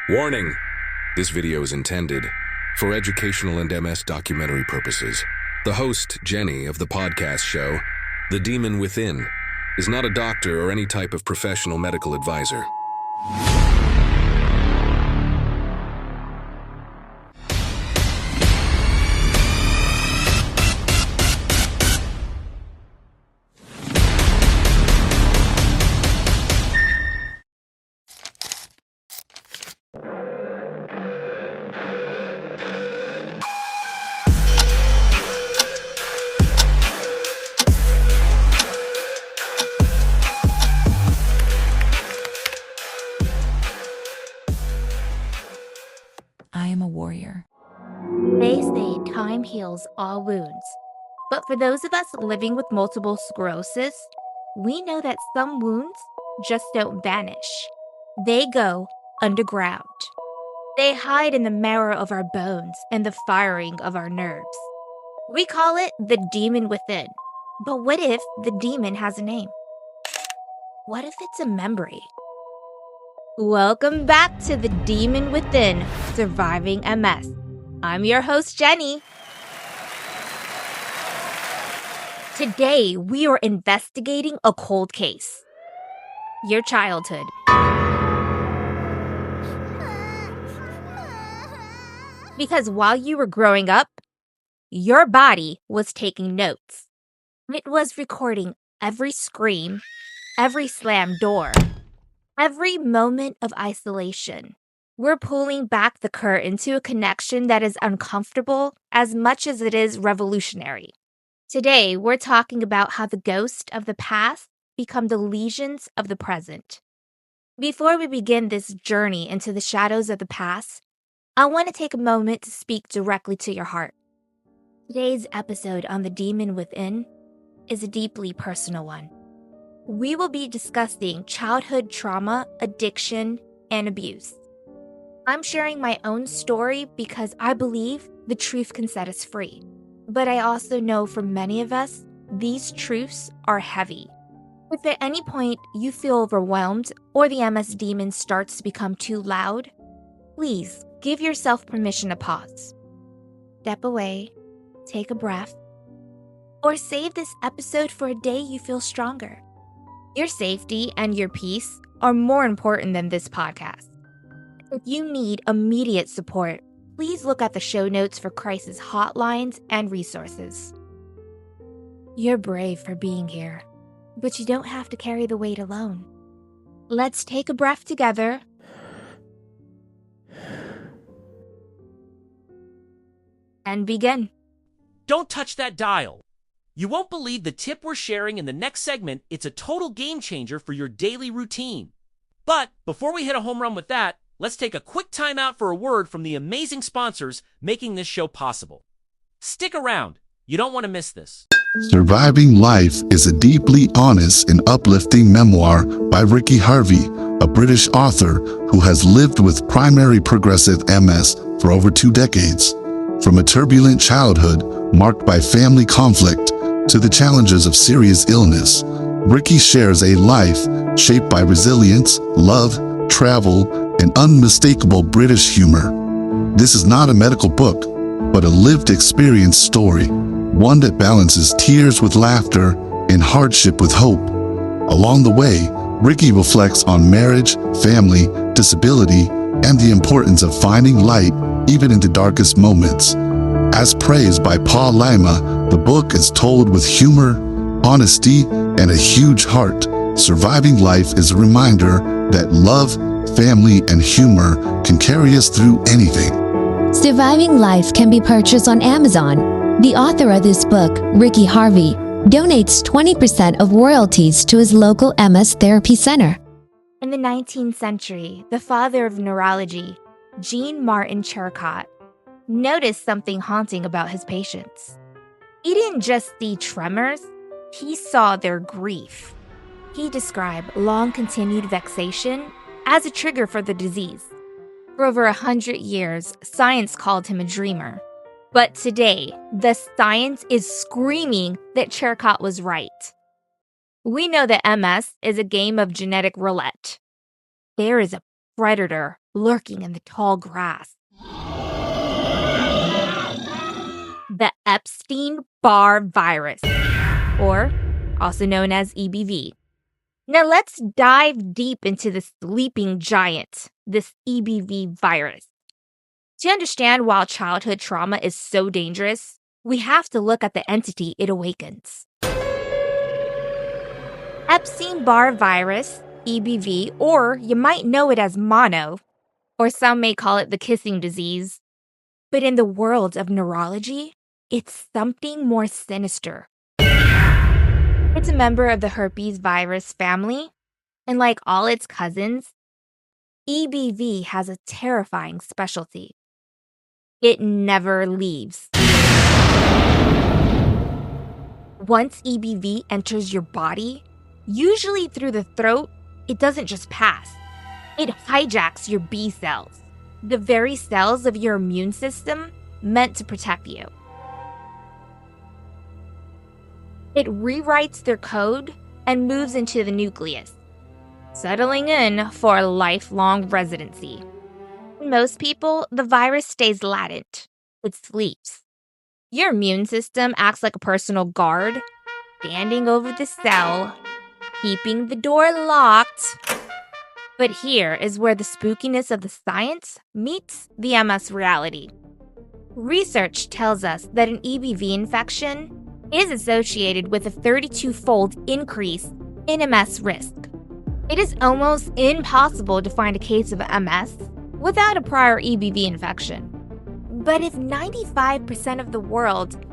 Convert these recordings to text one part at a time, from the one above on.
Warning! This video is intended for educational and MS documentary purposes. The host, Jenny, of the podcast show, The Demon Within, is not a doctor or any type of professional medical advisor. I am a warrior. They say time heals all wounds. But for those of us living with multiple sclerosis, we know that some wounds just don't vanish. They go underground. They hide in the marrow of our bones and the firing of our nerves. We call it the demon within. But what if the demon has a name? What if it's a memory? Welcome back to The Demon Within, Surviving MS. I'm your host, Jenny. Today, we are investigating a cold case. Your childhood. Because while you were growing up, your body was taking notes. It was recording every scream, every slammed door, every moment of isolation. We're pulling back the curtain to a connection that is uncomfortable as much as it is revolutionary. Today, we're talking about how the ghosts of the past become the legions of the present. Before we begin this journey into the shadows of the past, I want to take a moment to speak directly to your heart. Today's episode on The Demon Within is a deeply personal one. We will be discussing childhood trauma, addiction, and abuse. I'm sharing my own story because I believe the truth can set us free. But I also know for many of us, these truths are heavy. If at any point you feel overwhelmed or the MS demon starts to become too loud, please give yourself permission to pause. Step away, take a breath, or save this episode for a day you feel stronger. Your safety and your peace are more important than this podcast. If you need immediate support, please look at the show notes for crisis hotlines and resources. You're brave for being here, but you don't have to carry the weight alone. Let's take a breath together. And begin. Don't touch that dial. You won't believe the tip we're sharing in the next segment. It's a total game changer for your daily routine. But before we hit a home run with that, let's take a quick time out for a word from the amazing sponsors making this show possible. Stick around. You don't want to miss this. Surviving Life is a deeply honest and uplifting memoir by Ricky Harvey, a British author who has lived with primary progressive MS for over 2 decades. From a turbulent childhood marked by family conflict to the challenges of serious illness, Ricky shares a life shaped by resilience, love, travel, and unmistakable British humor. This is not a medical book, but a lived experience story, one that balances tears with laughter and hardship with hope. Along the way, Ricky reflects on marriage, family, disability, and the importance of finding light even in the darkest moments. As praised by Paul Lima, the book is told with humor, honesty, and a huge heart. Surviving Life is a reminder that love, family, and humor can carry us through anything. Surviving Life can be purchased on Amazon. The author of this book, Ricky Harvey, donates 20% of royalties to his local MS therapy center. In the 19th century, the father of neurology, Jean Martin Charcot, noticed something haunting about his patients. He didn't just see tremors, he saw their grief. He described long-continued vexation as a trigger for the disease. For over 100 years, science called him a dreamer. But today, the science is screaming that Charcot was right. We know that MS is a game of genetic roulette. There is a predator lurking in the tall grass. The Epstein-Barr virus, or also known as EBV. Now let's dive deep into the sleeping giant, this EBV virus. To understand why childhood trauma is so dangerous, we have to look at the entity it awakens. Epstein-Barr virus, EBV, or you might know it as mono, or some may call it the kissing disease. But in the world of neurology, it's something more sinister. It's a member of the herpes virus family, and like all its cousins, EBV has a terrifying specialty. It never leaves. Once EBV enters your body, usually through the throat, it doesn't just pass. It hijacks your B cells, the very cells of your immune system meant to protect you. It rewrites their code and moves into the nucleus, settling in for a lifelong residency. In most people, the virus stays latent. It sleeps. Your immune system acts like a personal guard, standing over the cell, keeping the door locked. But here is where the spookiness of the science meets the MS reality. Research tells us that an EBV infection is associated with a 32-fold increase in MS risk. It is almost impossible to find a case of MS without a prior EBV infection. But if 95% of the world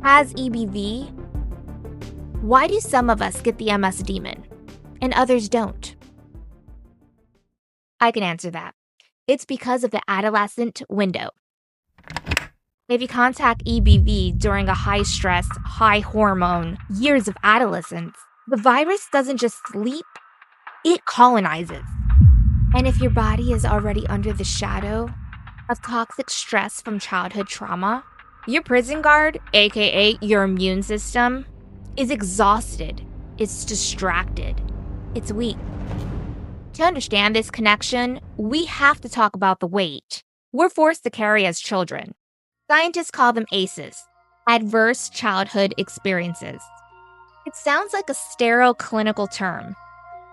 has EBV, why do some of us get the MS demon and others don't? I can answer that. It's because of the adolescent window. If you contact EBV during a high-stress, high-hormone years of adolescence, the virus doesn't just sleep, it colonizes. And if your body is already under the shadow of toxic stress from childhood trauma, your prison guard, aka your immune system, is exhausted, it's distracted, it's weak. To understand this connection, we have to talk about the weight we're forced to carry as children. Scientists call them ACEs, adverse childhood experiences. It sounds like a sterile clinical term,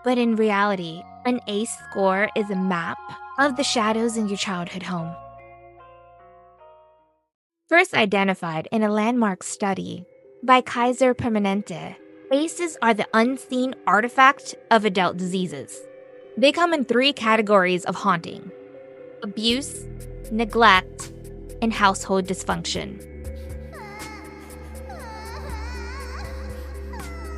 but in reality, an ACE score is a map of the shadows in your childhood home. First identified in a landmark study by Kaiser Permanente, ACEs are the unseen artifact of adult diseases. They come in 3 categories of haunting: abuse, neglect, and household dysfunction.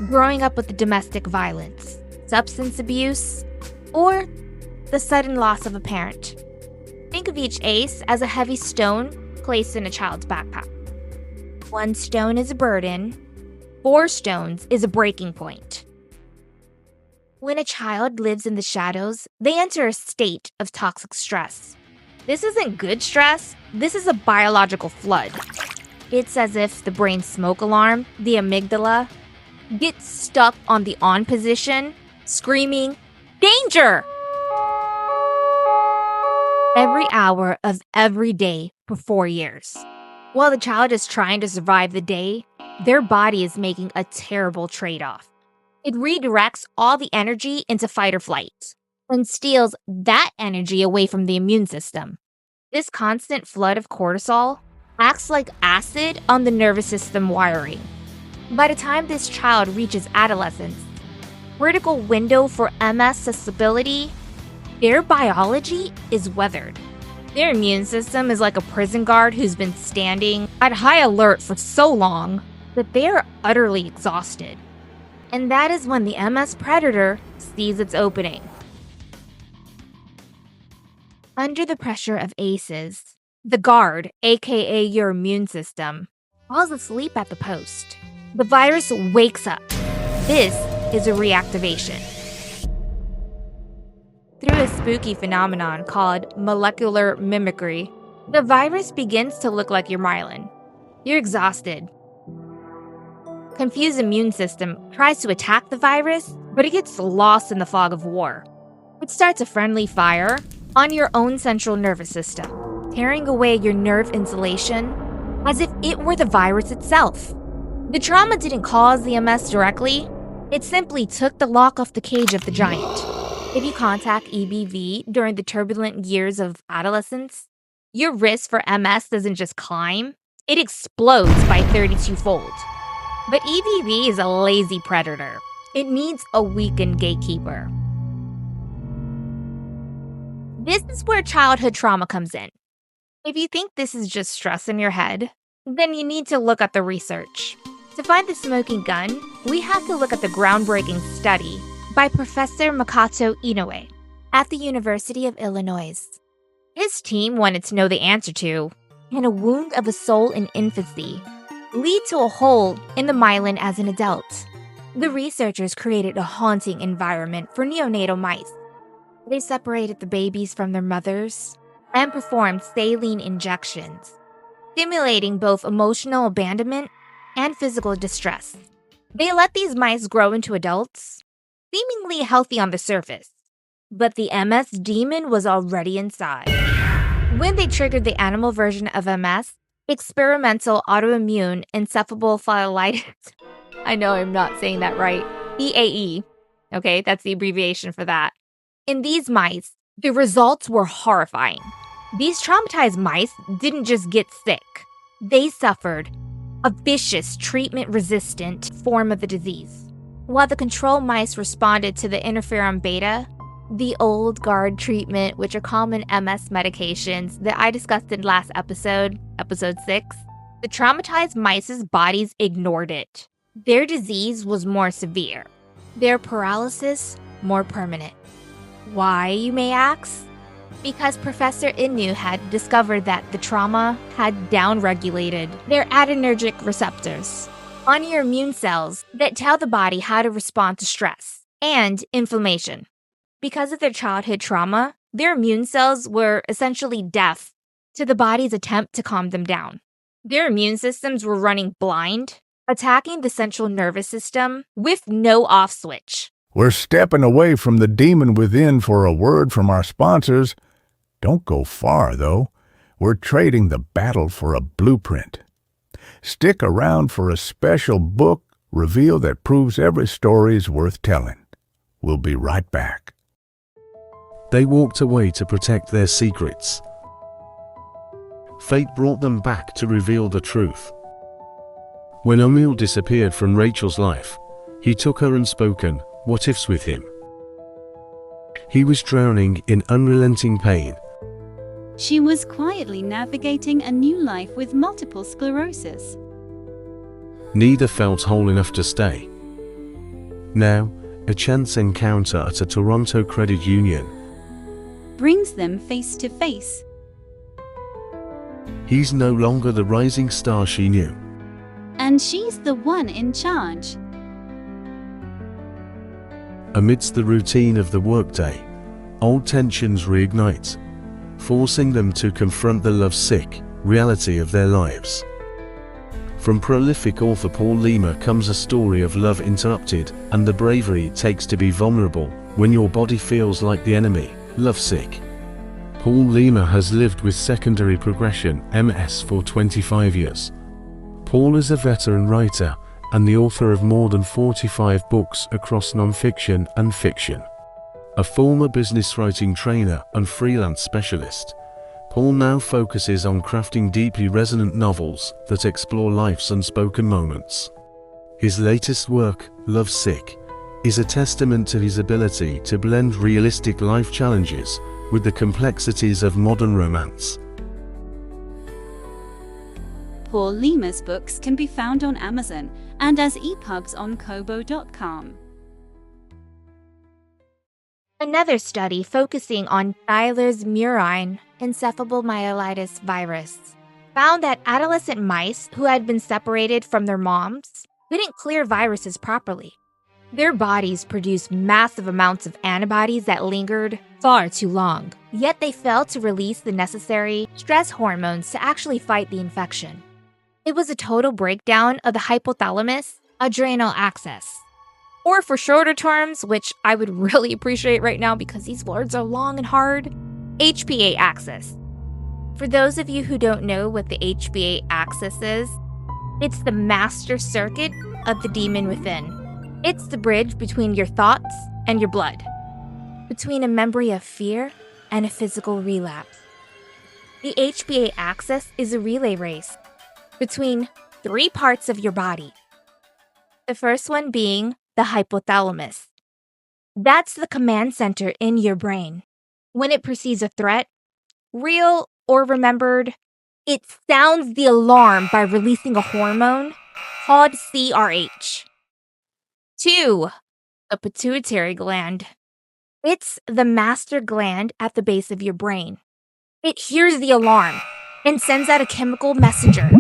Growing up with the domestic violence, substance abuse, or the sudden loss of a parent. Think of each ACE as a heavy stone placed in a child's backpack. 1 stone is a burden, 4 stones is a breaking point. When a child lives in the shadows, they enter a state of toxic stress. This isn't good stress, this is a biological flood. It's as if the brain's smoke alarm, the amygdala, gets stuck on the on position, screaming, "Danger!" every hour of every day for 4 years. While the child is trying to survive the day, their body is making a terrible trade-off. It redirects all the energy into fight or flight and steals that energy away from the immune system. This constant flood of cortisol acts like acid on the nervous system wiring. By the time this child reaches adolescence, critical window for MS susceptibility, their biology is weathered. Their immune system is like a prison guard who's been standing at high alert for so long that they are utterly exhausted. And that is when the MS predator sees its opening. Under the pressure of ACEs, the guard, aka your immune system, falls asleep at the post. The virus wakes up. This is a reactivation. Through a spooky phenomenon called molecular mimicry, the virus begins to look like your myelin. You're exhausted. Confused immune system tries to attack the virus, but it gets lost in the fog of war. It starts a friendly fire, on your own central nervous system, tearing away your nerve insulation as if it were the virus itself. The trauma didn't cause the MS directly, it simply took the lock off the cage of the giant. If you contact EBV during the turbulent years of adolescence, your risk for MS doesn't just climb, it explodes by 32-fold. But EBV is a lazy predator. It needs a weakened gatekeeper. This is where childhood trauma comes in. If you think this is just stress in your head, then you need to look at the research. To find the smoking gun, we have to look at the groundbreaking study by Professor Makoto Inoue at the University of Illinois. His team wanted to know the answer to, can a wound of a soul in infancy lead to a hole in the myelin as an adult? The researchers created a haunting environment for neonatal mice. They separated the babies from their mothers and performed saline injections, stimulating both emotional abandonment and physical distress. They let these mice grow into adults, seemingly healthy on the surface, but the MS demon was already inside. When they triggered the animal version of MS, experimental autoimmune encephalophilitis, I know I'm not saying that right, EAE, okay, that's the abbreviation for that. In these mice, the results were horrifying. These traumatized mice didn't just get sick, they suffered a vicious treatment-resistant form of the disease. While the control mice responded to the interferon beta, the old guard treatment, which are common MS medications that I discussed in last episode 6, the traumatized mice's bodies ignored it. Their disease was more severe. Their paralysis more permanent. Why, you may ask? Because Professor Inu had discovered that the trauma had downregulated their adrenergic receptors on your immune cells that tell the body how to respond to stress and inflammation. Because of their childhood trauma, their immune cells were essentially deaf to the body's attempt to calm them down. Their immune systems were running blind, attacking the central nervous system with no off switch. We're stepping away from the demon within for a word from our sponsors. Don't go far, though. We're trading the battle for a blueprint. Stick around for a special book reveal that proves every story is worth telling. We'll be right back. They walked away to protect their secrets. Fate brought them back to reveal the truth. When Emil disappeared from Rachel's life, he took her unspoken what-ifs with him. He was drowning in unrelenting pain. She was quietly navigating a new life with multiple sclerosis. Neither felt whole enough to stay. Now, a chance encounter at a Toronto credit union brings them face to face. He's no longer the rising star she knew. And she's the one in charge. Amidst the routine of the workday, old tensions reignite, forcing them to confront the love-sick reality of their lives. From prolific author Paul Lima comes a story of love interrupted and the bravery it takes to be vulnerable when your body feels like the enemy, lovesick. Paul Lima has lived with secondary progression MS for 25 years. Paul is a veteran writer and the author of more than 45 books across non-fiction and fiction. A former business writing trainer and freelance specialist, Paul now focuses on crafting deeply resonant novels that explore life's unspoken moments. His latest work, Lovesick, is a testament to his ability to blend realistic life challenges with the complexities of modern romance. Paul Lima's books can be found on Amazon and as EPUBs on Kobo.com. Another study focusing on Tyler's murine encephalomyelitis virus found that adolescent mice who had been separated from their moms couldn't clear viruses properly. Their bodies produced massive amounts of antibodies that lingered far too long, yet they failed to release the necessary stress hormones to actually fight the infection. It was a total breakdown of the hypothalamus adrenal axis. Or for shorter terms, which I would really appreciate right now because these words are long and hard, HPA axis. For those of you who don't know what the HPA axis is, it's the master circuit of the demon within. It's the bridge between your thoughts and your blood, between a memory of fear and a physical relapse. The HPA axis is a relay race between 3 parts of your body. The first one being the hypothalamus. That's the command center in your brain. When it perceives a threat, real or remembered, it sounds the alarm by releasing a hormone called CRH. 2. The pituitary gland. It's the master gland at the base of your brain. It hears the alarm and sends out a chemical messenger.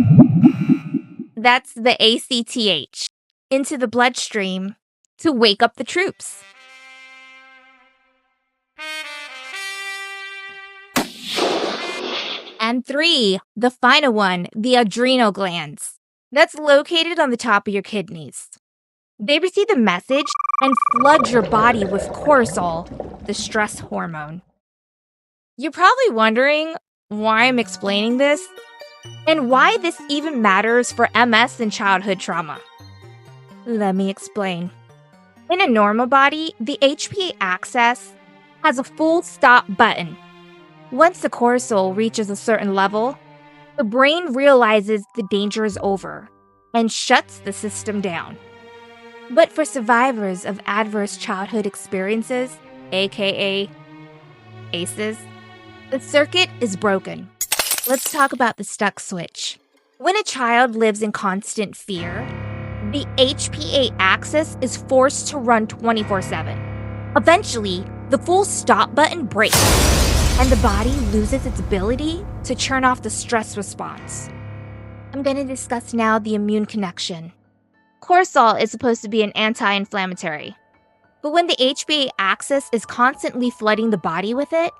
That's the ACTH into the bloodstream to wake up the troops. And 3, the final one, the adrenal glands. That's located on the top of your kidneys. They receive the message and flood your body with cortisol, the stress hormone. You're probably wondering why I'm explaining this and why this even matters for MS and childhood trauma. Let me explain. In a normal body, the HPA axis has a full stop button. Once the cortisol reaches a certain level, the brain realizes the danger is over and shuts the system down. But for survivors of adverse childhood experiences, aka ACEs, the circuit is broken. Let's talk about the stuck switch. When a child lives in constant fear, the HPA axis is forced to run 24/7. Eventually, the full stop button breaks, and the body loses its ability to turn off the stress response. I'm going to discuss now the immune connection. Cortisol is supposed to be an anti-inflammatory, but when the HPA axis is constantly flooding the body with it,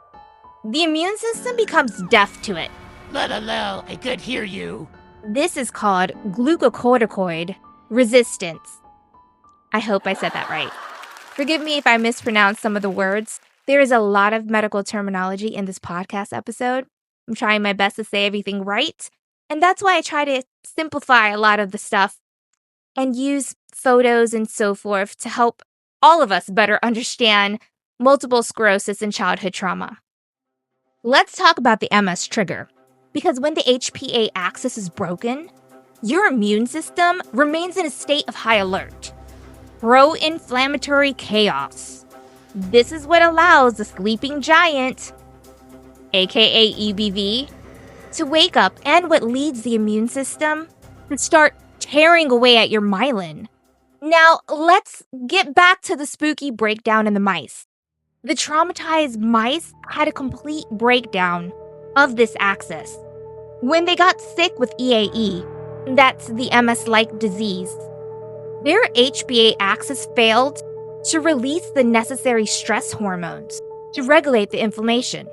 the immune system becomes deaf to it. Hello, I could hear you. This is called glucocorticoid resistance. I hope I said that right. Forgive me if I mispronounced some of the words. There is a lot of medical terminology in this podcast episode. I'm trying my best to say everything right, and that's why I try to simplify a lot of the stuff and use photos and so forth to help all of us better understand multiple sclerosis and childhood trauma. Let's talk about the MS trigger, because when the HPA axis is broken, your immune system remains in a state of high alert. Pro-inflammatory chaos. This is what allows the sleeping giant, aka EBV, to wake up and what leads the immune system to start tearing away at your myelin. Now, let's get back to the spooky breakdown in the mice. The traumatized mice had a complete breakdown of this axis. When they got sick with EAE, that's the MS-like disease, their HPA axis failed to release the necessary stress hormones to regulate the inflammation.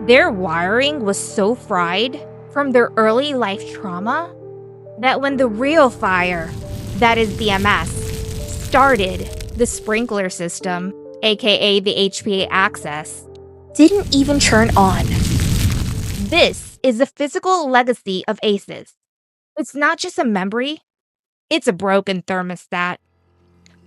Their wiring was so fried from their early life trauma that when the real fire, that is the MS, started, the sprinkler system, aka the HPA axis, didn't even turn on. This is the physical legacy of ACEs. It's not just a memory, it's a broken thermostat.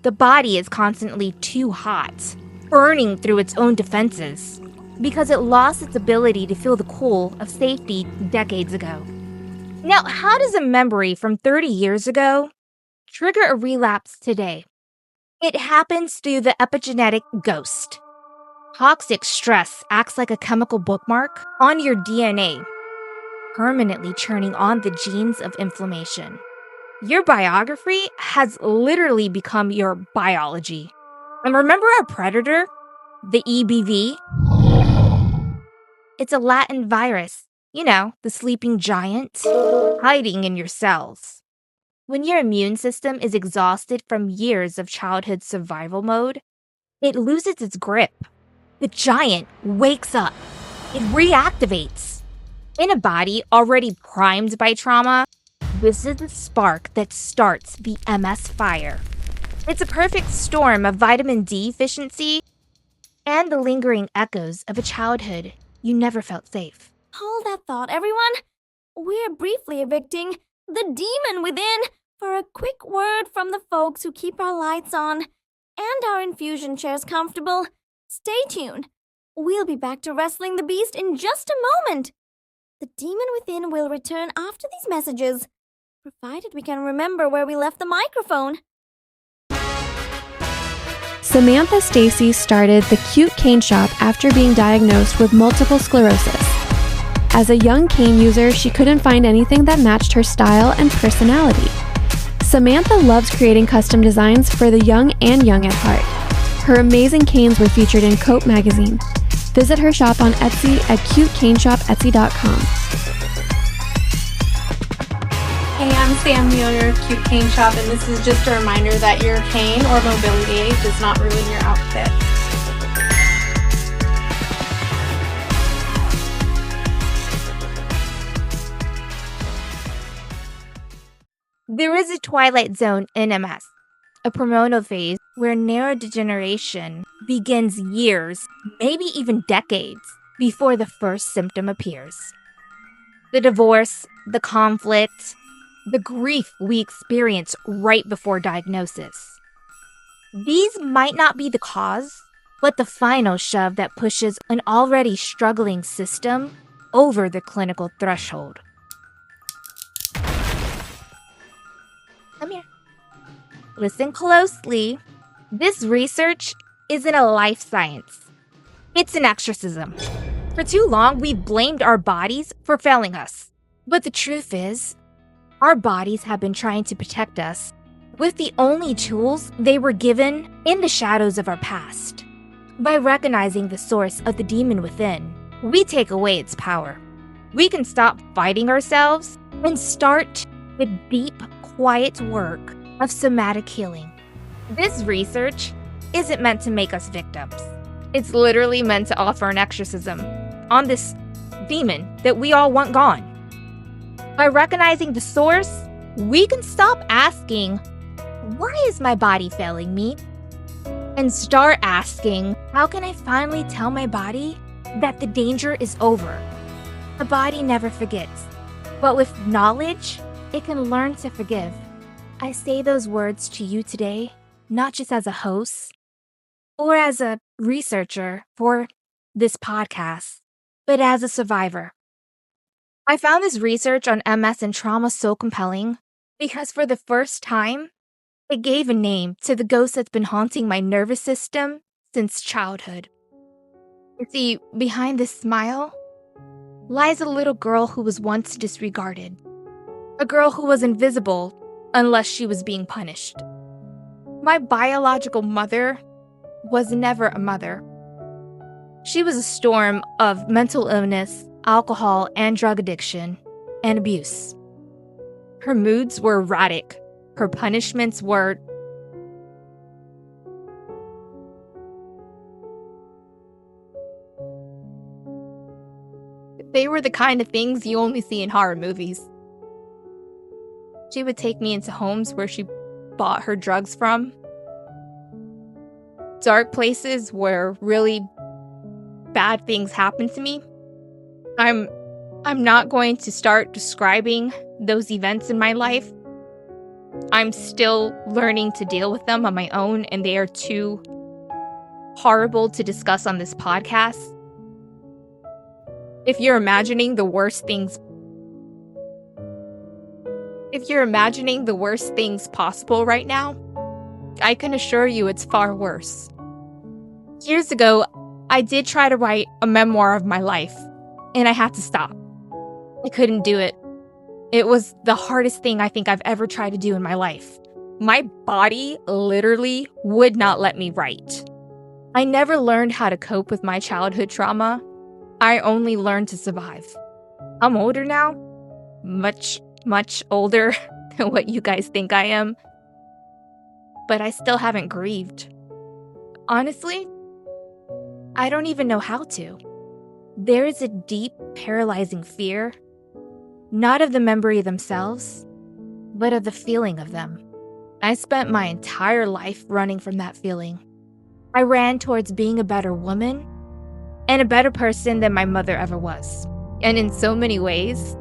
The body is constantly too hot, burning through its own defenses, because it lost its ability to feel the cool of safety decades ago. Now, how does a memory from 30 years ago trigger a relapse today? It happens through the epigenetic ghost. Toxic stress acts like a chemical bookmark on your DNA, permanently turning on the genes of inflammation. Your biography has literally become your biology. And remember our predator, the EBV? It's a Latin virus, the sleeping giant, hiding in your cells. When your immune system is exhausted from years of childhood survival mode, it loses its grip. The giant wakes up. It reactivates. In a body already primed by trauma, this is the spark that starts the MS fire. It's a perfect storm of vitamin D deficiency and the lingering echoes of a childhood you never felt safe. Hold that thought, everyone. We're briefly evicting the demon within for a quick word from the folks who keep our lights on and our infusion chairs comfortable. Stay tuned. We'll be back to wrestling the beast in just a moment. The demon within will return after these messages, provided we can remember where we left the microphone. Samantha Stacy started the Cute Cane Shop after being diagnosed with multiple sclerosis. As a young cane user, she couldn't find anything that matched her style and personality. Samantha loves creating custom designs for the young and young at heart. Her amazing canes were featured in Cope magazine. Visit her shop on Etsy at cutecaneshopetsy.com. Hey, I'm Samuel, your Cute Cane Shop, and this is just a reminder that your cane or mobility aid does not ruin your outfit. There is a twilight zone in MS, a hormonal phase where neurodegeneration begins years, maybe even decades, before the first symptom appears. The divorce, the conflict, the grief we experience right before diagnosis. These might not be the cause, but the final shove that pushes an already struggling system over the clinical threshold. Come here. Listen closely. This research isn't a life science. It's an exorcism. For too long, we've blamed our bodies for failing us. But the truth is, our bodies have been trying to protect us with the only tools they were given in the shadows of our past. By recognizing the source of the demon within, we take away its power. We can stop fighting ourselves and start the deep, quiet work of somatic healing. This research isn't meant to make us victims. It's literally meant to offer an exorcism on this demon that we all want gone. By recognizing the source, we can stop asking, why is my body failing me? And start asking, how can I finally tell my body that the danger is over? The body never forgets, but with knowledge, it can learn to forgive. I say those words to you today, not just as a host or as a researcher for this podcast, but as a survivor. I found this research on MS and trauma so compelling because for the first time, it gave a name to the ghost that's been haunting my nervous system since childhood. You see, behind this smile lies a little girl who was once disregarded. A girl who was invisible unless she was being punished. My biological mother was never a mother. She was a storm of mental illness, alcohol and drug addiction, and abuse. Her moods were erratic. Her punishments were they were the kind of things you only see in horror movies. She would take me into homes where she bought her drugs from. Dark places where really bad things happened to me. I'm not going to start describing those events in my life. I'm still learning to deal with them on my own, and they are too horrible to discuss on this podcast. If you're imagining the worst things possible right now, I can assure you it's far worse. Years ago, I did try to write a memoir of my life, and I had to stop. I couldn't do it. It was the hardest thing I think I've ever tried to do in my life. My body literally would not let me write. I never learned how to cope with my childhood trauma. I only learned to survive. I'm older now. Much, much older than what you guys think I am. But I still haven't grieved. Honestly, I don't even know how to. There is a deep, paralyzing fear, not of the memory themselves, but of the feeling of them. I spent my entire life running from that feeling. I ran towards being a better woman, and a better person than my mother ever was. And in so many ways,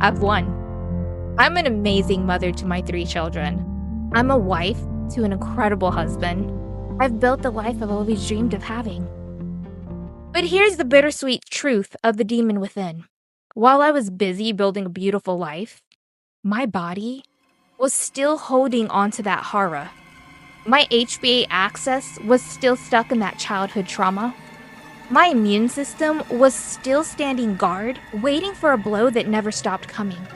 I've won. I'm an amazing mother to my 3 children. I'm a wife to an incredible husband. I've built the life I've always dreamed of having. But here's the bittersweet truth of the demon within. While I was busy building a beautiful life, my body was still holding on to that horror. My HbA access was still stuck in that childhood trauma. My immune system was still standing guard, waiting for a blow that never stopped coming.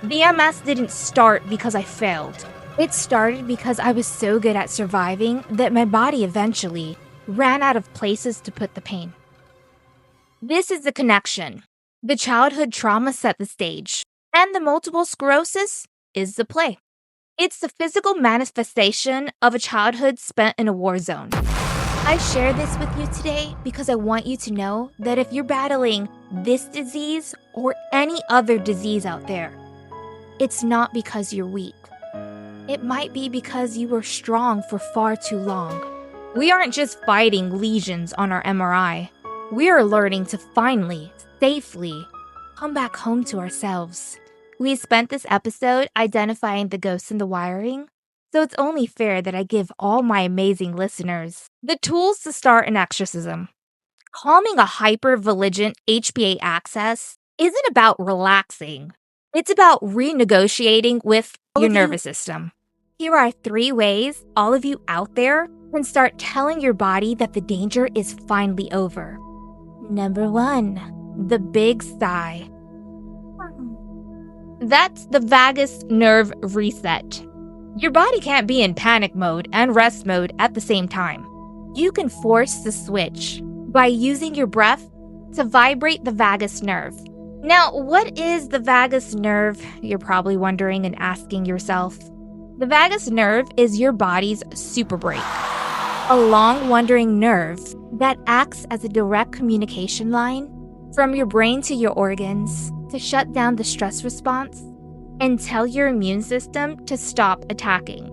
The MS didn't start because I failed. It started because I was so good at surviving that my body eventually ran out of places to put the pain. This is the connection. The childhood trauma set the stage, and the multiple sclerosis is the play. It's the physical manifestation of a childhood spent in a war zone. I share this with you today because I want you to know that if you're battling this disease or any other disease out there, it's not because you're weak. It might be because you were strong for far too long. We aren't just fighting lesions on our MRI. We are learning to finally, safely, come back home to ourselves. We spent this episode identifying the ghosts in the wiring, so it's only fair that I give all my amazing listeners the tools to start an exorcism. Calming a hyper-vigilant HbA access isn't about relaxing. It's about renegotiating with your nervous system. Here are 3 ways all of you out there can start telling your body that the danger is finally over. Number 1, the big sigh. That's the vagus nerve reset. Your body can't be in panic mode and rest mode at the same time. You can force the switch by using your breath to vibrate the vagus nerve. Now, what is the vagus nerve? You're probably wondering and asking yourself. The vagus nerve is your body's super brake, a long wandering nerve that acts as a direct communication line from your brain to your organs to shut down the stress response and tell your immune system to stop attacking.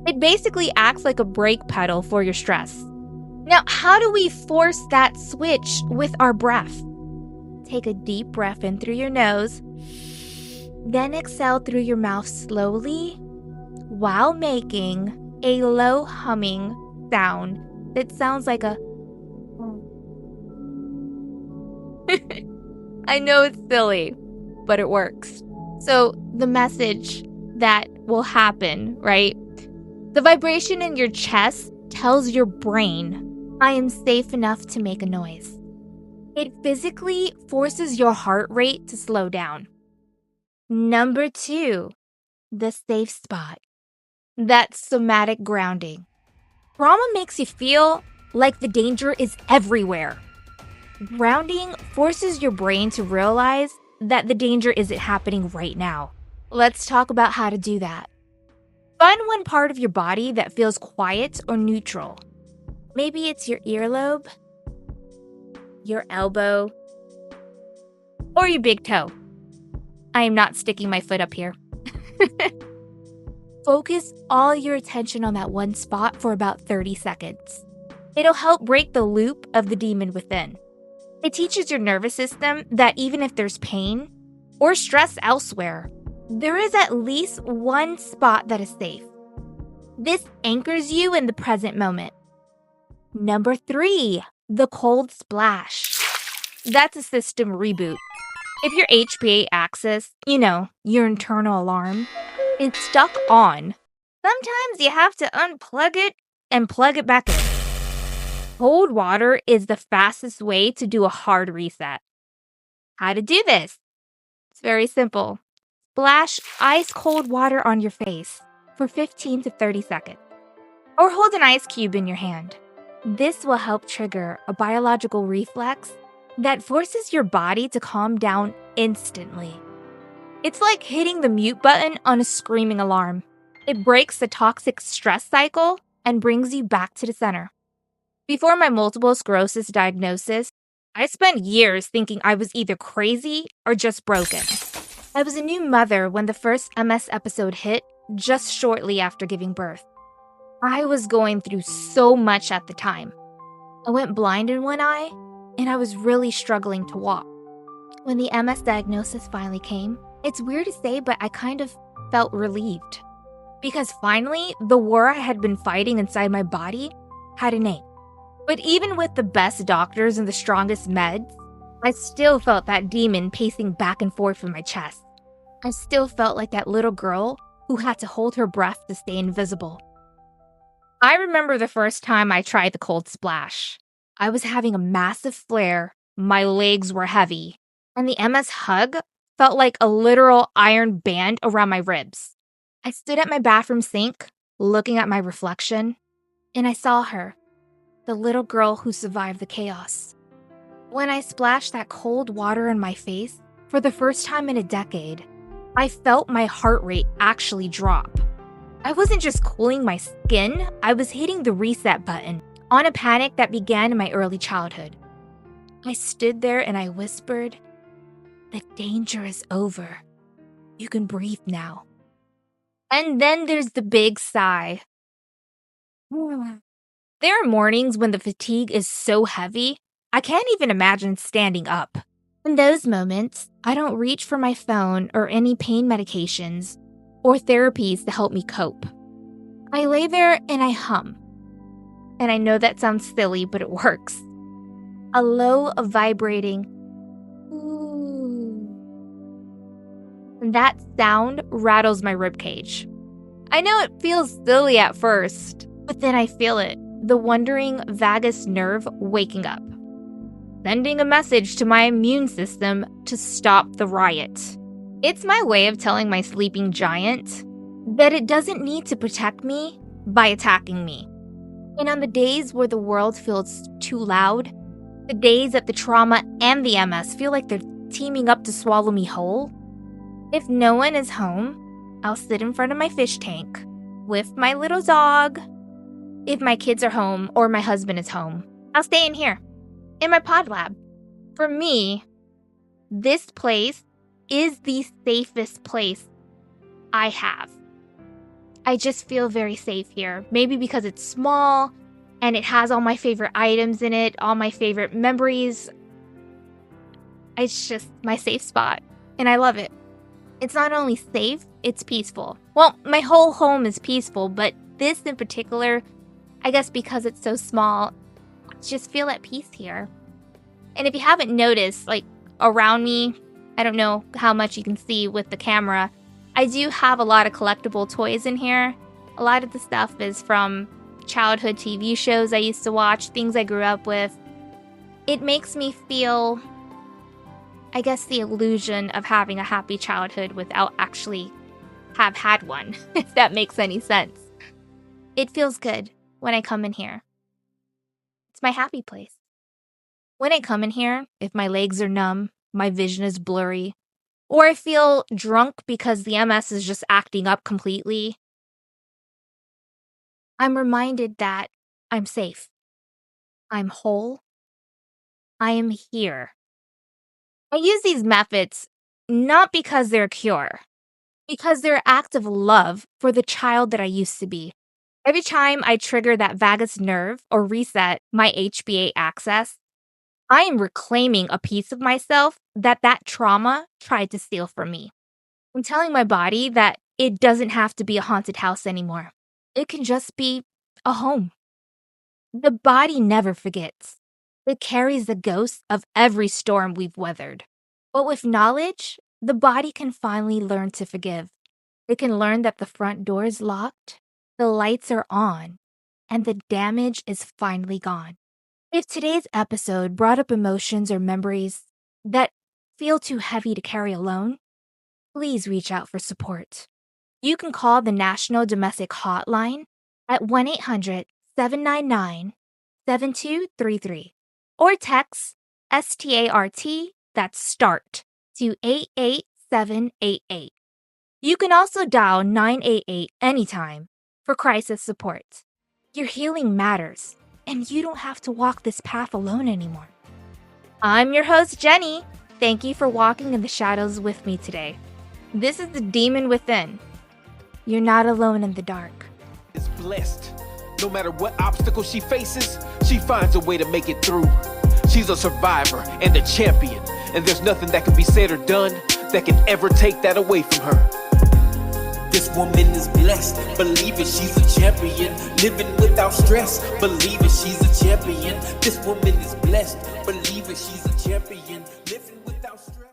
It basically acts like a brake pedal for your stress. Now, how do we force that switch with our breath? Take a deep breath in through your nose, then exhale through your mouth slowly while making a low humming sound that sounds like a I know it's silly, but it works. So the message that will happen, right? The vibration in your chest tells your brain, I am safe enough to make a noise. It physically forces your heart rate to slow down. Number 2, the safe spot. That's somatic grounding. Trauma makes you feel like the danger is everywhere. Grounding forces your brain to realize that the danger isn't happening right now. Let's talk about how to do that. Find one part of your body that feels quiet or neutral. Maybe it's your earlobe, your elbow, or your big toe. I am not sticking my foot up here. Focus all your attention on that one spot for about 30 seconds. It'll help break the loop of the demon within. It teaches your nervous system that even if there's pain or stress elsewhere, there is at least one spot that is safe. This anchors you in the present moment. Number 3, the cold splash. That's a system reboot. If your HbA axis, your internal alarm, is stuck on, sometimes you have to unplug it and plug it back in. Cold water is the fastest way to do a hard reset. How to do this? It's very simple. Splash ice cold water on your face for 15 to 30 seconds. Or hold an ice cube in your hand. This will help trigger a biological reflex that forces your body to calm down instantly. It's like hitting the mute button on a screaming alarm. It breaks the toxic stress cycle and brings you back to the center. Before my multiple sclerosis diagnosis, I spent years thinking I was either crazy or just broken. I was a new mother when the first MS episode hit, just shortly after giving birth. I was going through so much at the time. I went blind in one eye, and I was really struggling to walk. When the MS diagnosis finally came, it's weird to say, but I kind of felt relieved. Because finally, the war I had been fighting inside my body had a name. But even with the best doctors and the strongest meds, I still felt that demon pacing back and forth in my chest. I still felt like that little girl who had to hold her breath to stay invisible. I remember the first time I tried the cold splash. I was having a massive flare, my legs were heavy, and the MS hug felt like a literal iron band around my ribs. I stood at my bathroom sink, looking at my reflection, and I saw her, the little girl who survived the chaos. When I splashed that cold water in my face, for the first time in a decade, I felt my heart rate actually drop. I wasn't just cooling my skin, I was hitting the reset button on a panic that began in my early childhood. I stood there and I whispered, "The danger is over. You can breathe now." And then there's the big sigh. There are mornings when the fatigue is so heavy, I can't even imagine standing up. In those moments, I don't reach for my phone or any pain medications or therapies to help me cope. I lay there and I hum. And I know that sounds silly, but it works. A low, vibrating ooh. That sound rattles my ribcage. I know it feels silly at first, but then I feel it, the wandering vagus nerve waking up, sending a message to my immune system to stop the riot. It's my way of telling my sleeping giant that it doesn't need to protect me by attacking me. And on the days where the world feels too loud, the days that the trauma and the MS feel like they're teaming up to swallow me whole, if no one is home, I'll sit in front of my fish tank with my little dog. If my kids are home or my husband is home, I'll stay in here, in my pod lab. For me, this place is the safest place I have. I just feel very safe here. Maybe because it's small and it has all my favorite items in it, all my favorite memories. It's just my safe spot, and I love it. It's not only safe, it's peaceful. Well, my whole home is peaceful, but this in particular, I guess because it's so small, I just feel at peace here. And if you haven't noticed, like around me, I don't know how much you can see with the camera, I do have a lot of collectible toys in here. A lot of the stuff is from childhood TV shows I used to watch, things I grew up with. It makes me feel, I guess, the illusion of having a happy childhood without actually have had one, if that makes any sense. It feels good when I come in here. It's my happy place. When I come in here, if my legs are numb, my vision is blurry, or I feel drunk because the MS is just acting up completely, I'm reminded that I'm safe. I'm whole. I am here. I use these methods not because they're a cure, because they're an act of love for the child that I used to be. Every time I trigger that vagus nerve or reset my HPA axis, I am reclaiming a piece of myself that trauma tried to steal from me. I'm telling my body that it doesn't have to be a haunted house anymore. It can just be a home. The body never forgets. It carries the ghosts of every storm we've weathered. But with knowledge, the body can finally learn to forgive. It can learn that the front door is locked, the lights are on, and the damage is finally gone. If today's episode brought up emotions or memories that feel too heavy to carry alone, please reach out for support. You can call the National Domestic Hotline at 1-800-799-7233 or text START, that's START, to 88788. You can also dial 988 anytime for crisis support. Your healing matters, and you don't have to walk this path alone anymore. I'm your host, Jenny. Thank you for walking in the shadows with me today. This is the demon within. You're not alone in the dark. Is blessed. No matter what obstacle she faces, she finds a way to make it through. She's a survivor and a champion, and there's nothing that can be said or done that can ever take that away from her. This woman is blessed, believe it, she's a champion. Living without stress, believe it, she's a champion. This woman is blessed, believe it, she's a champion. Living without stress.